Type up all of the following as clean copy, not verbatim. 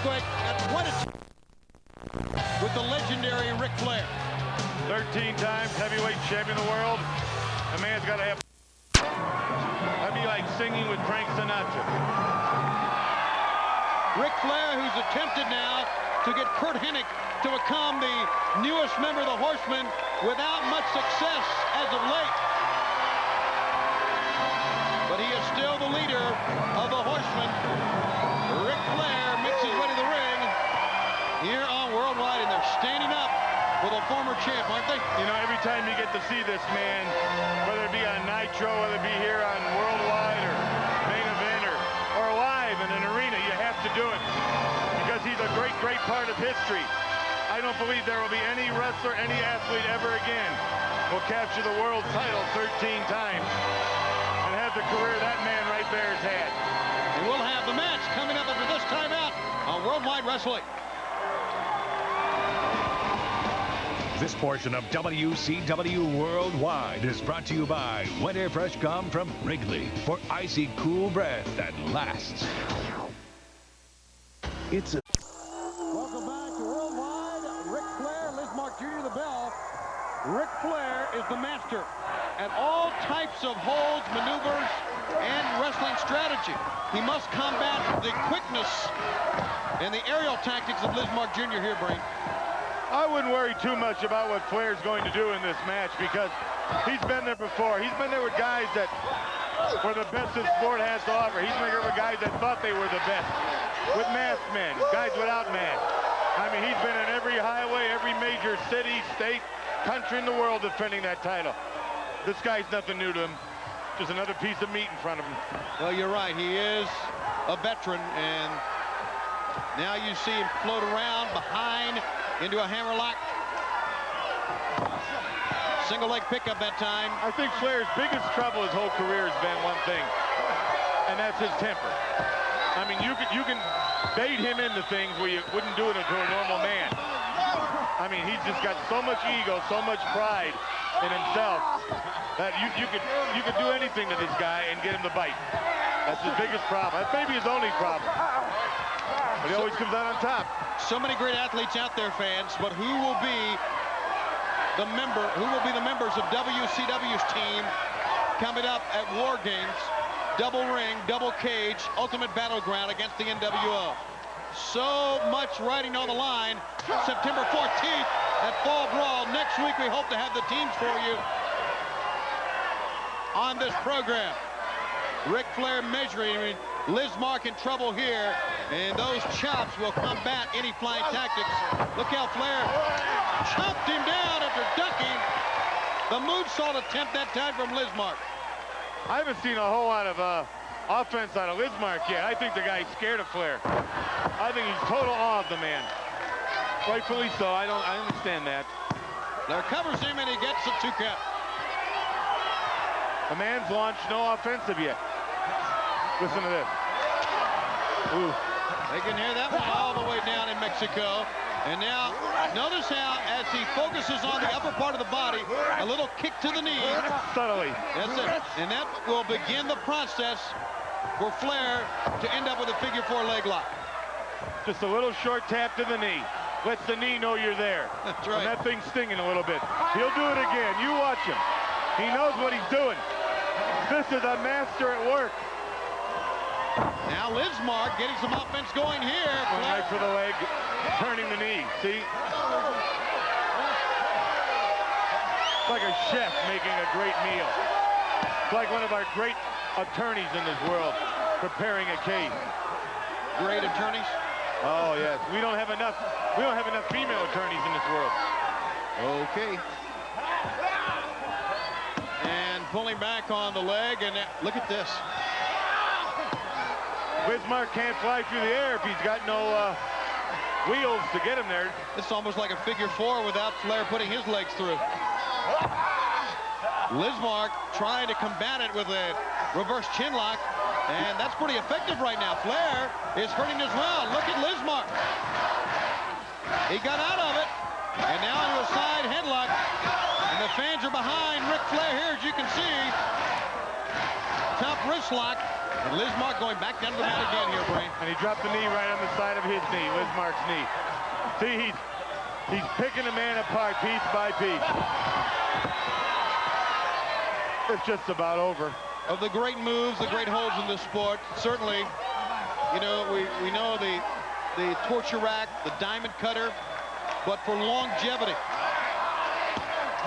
quick. Got quite a with the legendary Ric Flair. 13 times heavyweight champion of the world. A man's got to have. That'd be like singing with Frank Sinatra. Ric Flair, who's attempted now to get Curt Hennig to become the newest member of the Horsemen without much success as of late. But he is still the leader of the Horsemen. Ric Flair makes his way to the ring here on Worldwide, and they're standing up for the former champ, aren't they? You know, every time you get to see this man, whether it be on Nitro, whether it be here on Worldwide or Main Event or live in an arena, you have to do it because he's a great, great part of history. I don't believe there will be any wrestler, any athlete ever again will capture the world title 13 times and have the career that man right there has had. And we'll have the match coming up after this timeout on Worldwide Wrestling. This portion of WCW Worldwide is brought to you by Winter Fresh Gum from Wrigley for icy cool breath that lasts. It's a... Welcome back to Worldwide. Ric Flair, Lizmark Jr. the bell. Ric Flair is the master at all types of holds, maneuvers, and wrestling strategy. He must combat the quickness and the aerial tactics of Lizmark Jr. here, Brain. I wouldn't worry too much about what Flair's going to do in this match because he's been there before. He's been there with guys that were the best the sport has to offer. He's been there with guys that thought they were the best. With masked men, guys without masks. I mean, he's been in every highway, every major city, state, country in the world defending that title. This guy's nothing new to him. Just another piece of meat in front of him. Well, you're right. He is a veteran, and now you see him float around behind into a hammerlock. Single leg pickup that time. I think Flair's biggest trouble his whole career has been one thing, and that's his temper. I mean, you can bait him into things where you wouldn't do it to a normal man. I mean, he's just got so much ego, so much pride in himself that you could do anything to this guy and get him to bite. That's his biggest problem. That's maybe his only problem. But he always comes out on top. So many great athletes out there, fans, but who will be the members of WCW's team coming up at War Games, double ring, double cage, ultimate battleground against the NWO? So much riding on the line. September 14th at Fall Brawl. Next week we hope to have the teams for you on this program. Ric Flair measuring Lizmark in trouble here, and those chops will combat any flying tactics. Look how Flair chopped him down after ducking. The moonsault attempt that time from Lizmark. I haven't seen a whole lot of offense out of Lizmark yet. I think the guy's scared of Flair. I think he's total awe of the man. Rightfully so. I understand that. Flair covers him and he gets the 2 count. The man's launched no offensive yet. Listen to this. Ooh. They can hear that one all the way down in Mexico. And now, notice how, as he focuses on the upper part of the body, a little kick to the knee. Subtly. That's it. And that will begin the process for Flair to end up with a figure 4 leg lock. Just a little short tap to the knee. Lets the knee know you're there. That's right. And that thing's stinging a little bit. He'll do it again. You watch him. He knows what he's doing. This is a master at work. Now Lizmark getting some offense going here. Right for the leg, turning the knee. See? It's like a chef making a great meal. It's like one of our great attorneys in this world preparing a case. Great attorneys? Oh yes. We don't have enough female attorneys in this world. Okay. And pulling back on the leg, and look at this. Lizmark can't fly through the air if he's got no wheels to get him there. It's almost like a figure 4 without Flair putting his legs through. Lizmark trying to combat it with a reverse chin lock, and that's pretty effective right now. Flair is hurting as well. Look at Lizmark. He got out of it, and now into a side headlock, and the fans are behind Ric Flair here, as you can see. Top wrist lock. And Lizmark going back down to the mat again here, Brain. And he dropped the knee right on the side of his knee, Lizmark's knee. See, he's picking the man apart piece by piece. It's just about over. Of the great moves, the great holds in this sport, certainly, you know, we know the torture rack, the diamond cutter, but for longevity,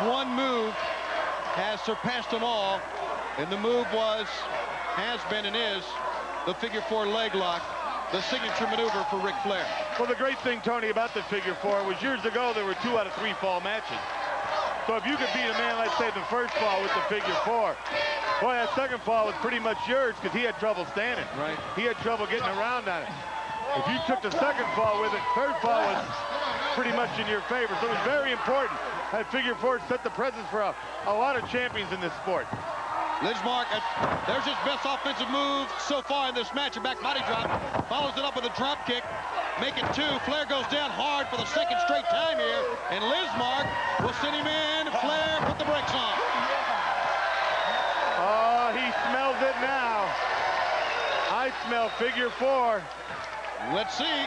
one move has surpassed them all, and the move has been and is the figure 4 leg lock, the signature maneuver for Ric Flair. Well, the great thing, Tony, about the figure 4 was years ago there were 2 out of 3 fall matches. So if you could beat a man, let's say, the first fall with the figure 4, boy, that second fall was pretty much yours because he had trouble standing. Right. He had trouble getting around on it. If you took the second fall with it, third fall was pretty much in your favor. So it was very important. That figure 4 set the precedent for a lot of champions in this sport. Lizmark, there's his best offensive move so far in this match, a back body drop. Follows it up with a drop kick, make it 2. Flair goes down hard for the second straight time here, and Lizmark will send him in. Flair put the brakes on. Oh, he smells it now. I smell figure 4. Let's see.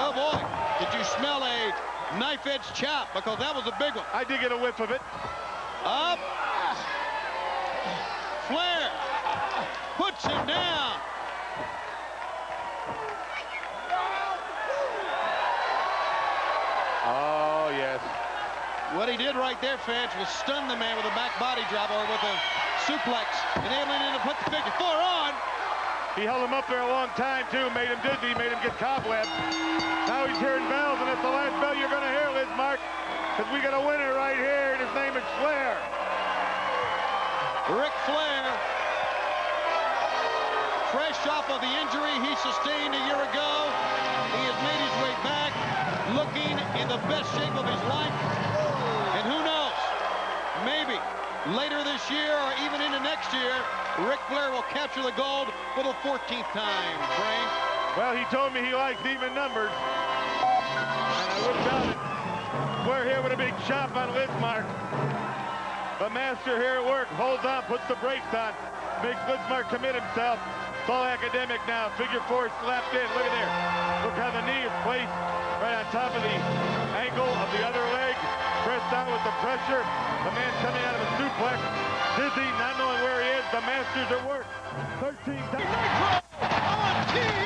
Oh, boy. Did you smell a knife-edge chop? Because that was a big one. I did get a whiff of it. Up. Flair puts him down. Oh, yes. What he did right there, fans, was stun the man with a back body drop or with a suplex, enabling him to put the figure 4 on. He held him up there a long time, too, made him dizzy, made him get cobwebs. Now he's hearing bells, and it's the last bell you're going to hear, Lizmark, because we got a winner right here, and his name is Flair. Ric Flair, fresh off of the injury he sustained a year ago. He has made his way back, looking in the best shape of his life. And who knows, maybe later this year or even into next year, Ric Flair will capture the gold for the 14th time, Brain. Well, he told me he likes even numbers, and I wouldn't doubt it. Flair here with a big chop on Lizmark. But Master here at work holds on, puts the brakes on, makes Lizmark commit himself. It's all academic now. Figure 4 slapped in. Look at there. Look how the knee is placed right on top of the ankle of the other leg. Pressed down with the pressure. The man coming out of a suplex. Dizzy, not knowing where he is. The Master's at work. 13 times. On TV!